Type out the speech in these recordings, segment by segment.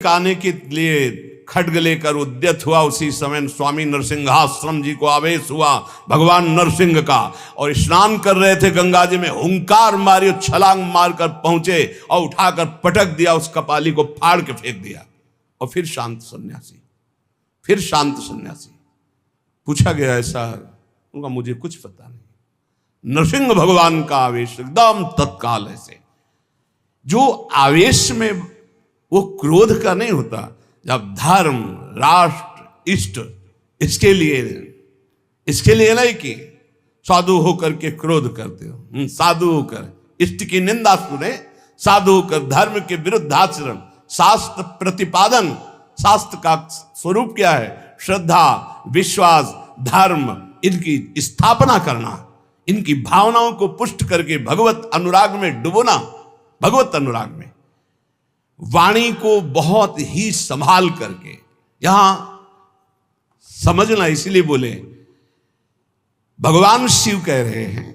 चमकाने के लिए खड्ग लेकर उद्यत हुआ, उसी समय स्वामी नरसिंहाश्रम जी को आवेश हुआ भगवान नरसिंह का, और स्नान कर रहे थे गंगा जी में, हुंकार मारी, छलांग मारकर पहुंचे और उठाकर पटक दिया, उस कपाली को फाड़ के फेंक दिया। और फिर शांत सन्यासी, फिर शांत सन्यासी। पूछा गया ऐसा, उनका मुझे कुछ पता नहीं। नरसिंह भगवान का आवेश एकदम तत्काल ऐसे, जो आवेश में वो क्रोध का नहीं होता। जब धर्म, राष्ट्र, इष्ट, इसके लिए नहीं कि साधु होकर के क्रोध करते हो, साधु होकर इष्ट की निंदा सुने, साधु होकर धर्म के विरुद्ध आचरण, शास्त्र प्रतिपादन। शास्त्र का स्वरूप क्या है? श्रद्धा, विश्वास, धर्म, इनकी स्थापना करना, इनकी भावनाओं को पुष्ट करके भगवत अनुराग में डुबोना। भगवत अनुराग में वाणी को बहुत ही संभाल करके, यहां समझना, इसलिए बोले भगवान शिव कह रहे हैं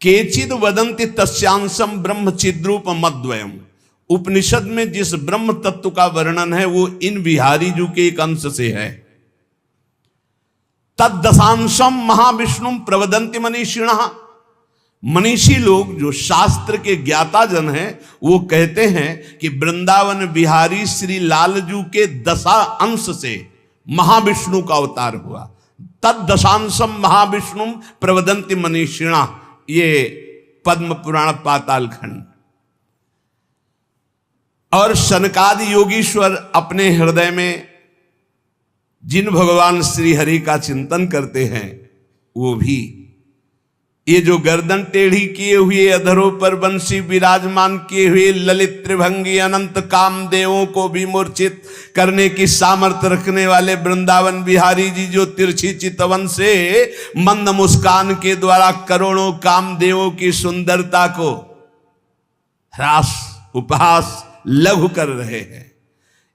केचिद वदंति तस्यांशम ब्रह्म चिद्रूप मद्वयम। उपनिषद में जिस ब्रह्म तत्व का वर्णन है वो इन बिहारी जी के एक अंश से है। तद्दशांशम महाविष्णु प्रवदंति मनीषिणः। मनीषी लोग जो शास्त्र के ज्ञाता जन हैं वो कहते हैं कि वृंदावन बिहारी श्री लालजू के दशा अंश से महाविष्णु का अवतार हुआ। तद्दशांशम महाविष्णु प्रवदंति मनीषिणः, ये पद्म पुराण पाताल खंड। और सनकादि योगीश्वर अपने हृदय में जिन भगवान श्री हरि का चिंतन करते हैं वो भी ये जो गर्दन टेढ़ी किए हुए, अधरों पर बंसी विराजमान किए हुए ललित त्रिभंगी अनंत कामदेवों को भी मूर्छित करने की सामर्थ्य रखने वाले वृंदावन बिहारी जी, जो तिरछी चितवन से मंद मुस्कान के द्वारा करोड़ों कामदेवों की सुंदरता को ह्रास, उपहास, लघु कर रहे हैं,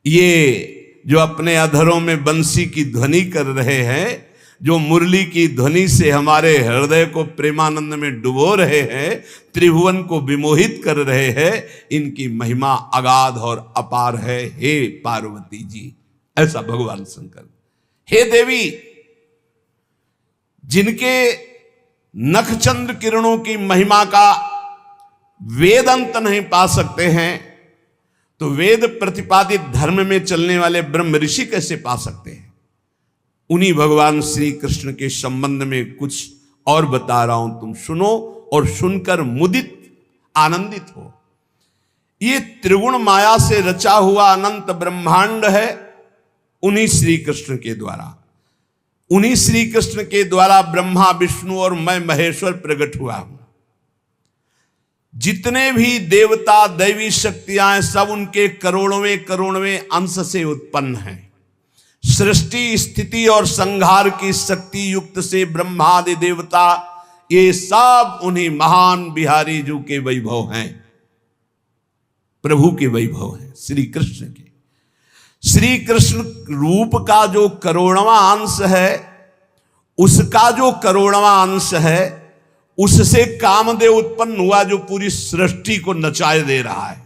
ये जो अपने अधरों में बंसी की ध्वनि कर रहे हैं, जो मुरली की ध्वनि से हमारे हृदय को प्रेमानंद में डुबो रहे हैं, त्रिभुवन को विमोहित कर रहे हैं, इनकी महिमा अगाध और अपार है। हे पार्वती जी, ऐसा भगवान शंकर। हे देवी, जिनके नखचंद्र किरणों की महिमा का वेद अंत नहीं पा सकते हैं, तो वेद प्रतिपादित धर्म में चलने वाले ब्रह्म ऋषि कैसे पा सकते हैं? उन्हीं भगवान श्री कृष्ण के संबंध में कुछ और बता रहा हूं, तुम सुनो और सुनकर मुदित, आनंदित हो। ये त्रिगुण माया से रचा हुआ अनंत ब्रह्मांड है उन्हीं श्री कृष्ण के द्वारा। उन्हीं श्री कृष्ण के द्वारा ब्रह्मा, विष्णु और मैं महेश्वर प्रकट हुआ हूं। जितने भी देवता, दैवी शक्तियां, सब उनके करोड़वें अंश से उत्पन्न हैं। सृष्टि, स्थिति और संहार की शक्ति युक्त से ब्रह्मादि देवता, ये सब उन्हीं महान बिहारी जी के वैभव हैं, प्रभु के वैभव हैं, श्री कृष्ण के। श्री कृष्ण रूप का जो करोड़वां अंश है, उसका जो करोड़वां अंश है, उससे कामदेव उत्पन्न हुआ, जो पूरी सृष्टि को नचाए दे रहा है।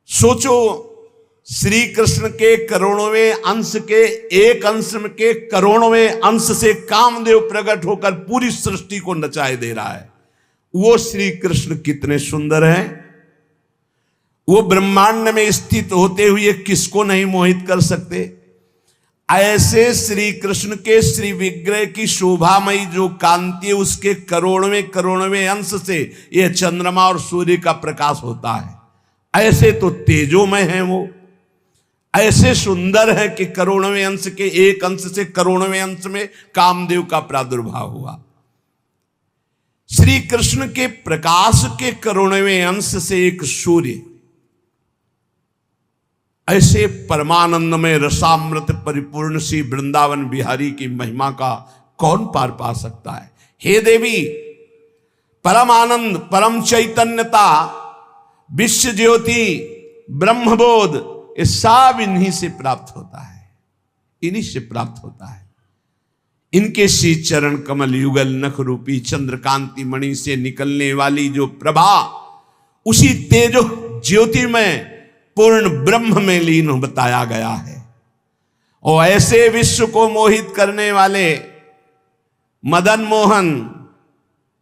सोचो, श्री कृष्ण के करोड़वें अंश के एक अंश के करोड़वें अंश से कामदेव प्रकट होकर पूरी सृष्टि को नचाए दे रहा है। वो श्री कृष्ण कितने सुंदर हैं। वो ब्रह्मांड में स्थित होते हुए किसको नहीं मोहित कर सकते। ऐसे श्री कृष्ण के श्री विग्रह की शोभामयी जो कांति है, उसके करोड़वें अंश से यह चंद्रमा और सूर्य का प्रकाश होता है। ऐसे तो तेजोमय हैं वो, ऐसे सुंदर है कि करोड़वें अंश के एक अंश से करोड़वें अंश में कामदेव का प्रादुर्भाव हुआ। श्री कृष्ण के प्रकाश के करोड़वें अंश से एक सूर्य, ऐसे परमानंद में रसामृत परिपूर्ण सी वृंदावन बिहारी की महिमा का कौन पार पा सकता है। हे देवी, परम आनंद, परम चैतन्यता, विश्व ज्योति, ब्रह्मबोध, ये सब इन्हीं से प्राप्त होता है, इन्हीं से प्राप्त होता है। इनके श्री चरण कमल युगल नख रूपी चंद्रकांति मणि से निकलने वाली जो प्रभा, उसी तेजो ज्योति में पूर्ण ब्रह्म में लीन बताया गया है। और ऐसे विश्व को मोहित करने वाले मदन मोहन,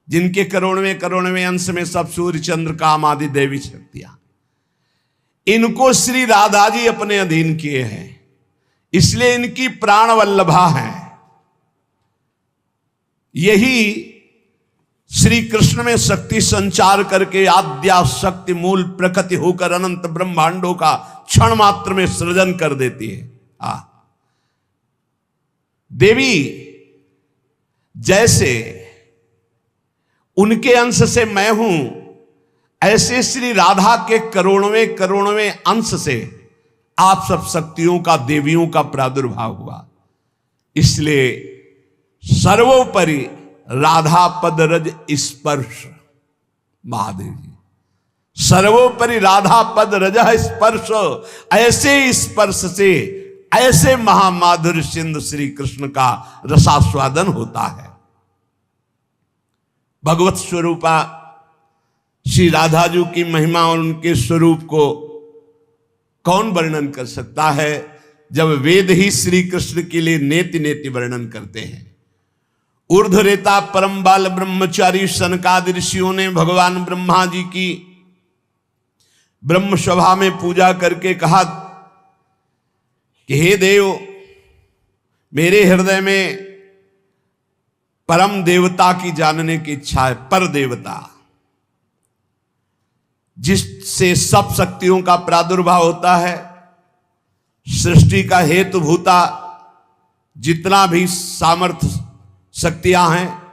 जिनके करोड़वें करोड़वें अंश में सब सूर्य चंद्र काम आदि देवी शक्तियां, इनको श्री राधा जी अपने अधीन किए हैं, इसलिए इनकी प्राण वल्लभा है। यही श्री कृष्ण में शक्ति संचार करके आद्या शक्ति मूल प्रकृति होकर अनंत ब्रह्मांडों का क्षण मात्र में सृजन कर देती है। देवी जैसे उनके अंश से मैं हूं, ऐसे श्री राधा के करोड़वें करोड़वें अंश से आप सब शक्तियों का, देवियों का प्रादुर्भाव हुआ। इसलिए सर्वोपरि राधा पद रज स्पर्श, महादेव जी, सर्वोपरि राधा पद रज स्पर्श, ऐसे स्पर्श से ऐसे महामाधुर्य सिंधु श्री कृष्ण का रसास्वादन होता है। भगवत स्वरूपा श्री राधा जी की महिमा और उनके स्वरूप को कौन वर्णन कर सकता है, जब वेद ही श्री कृष्ण के लिए नेति नेति वर्णन करते हैं। ऊर्ध्वरेता परम बाल ब्रह्मचारी सनकादि ऋषियों ने भगवान ब्रह्मा जी की ब्रह्म सभा में पूजा करके कहा कि हे देव, मेरे हृदय में परम देवता की जानने की इच्छा है। पर देवता जिससे सब शक्तियों का प्रादुर्भाव होता है, सृष्टि का हेतुभूता जितना भी सामर्थ्य शक्तियां हैं,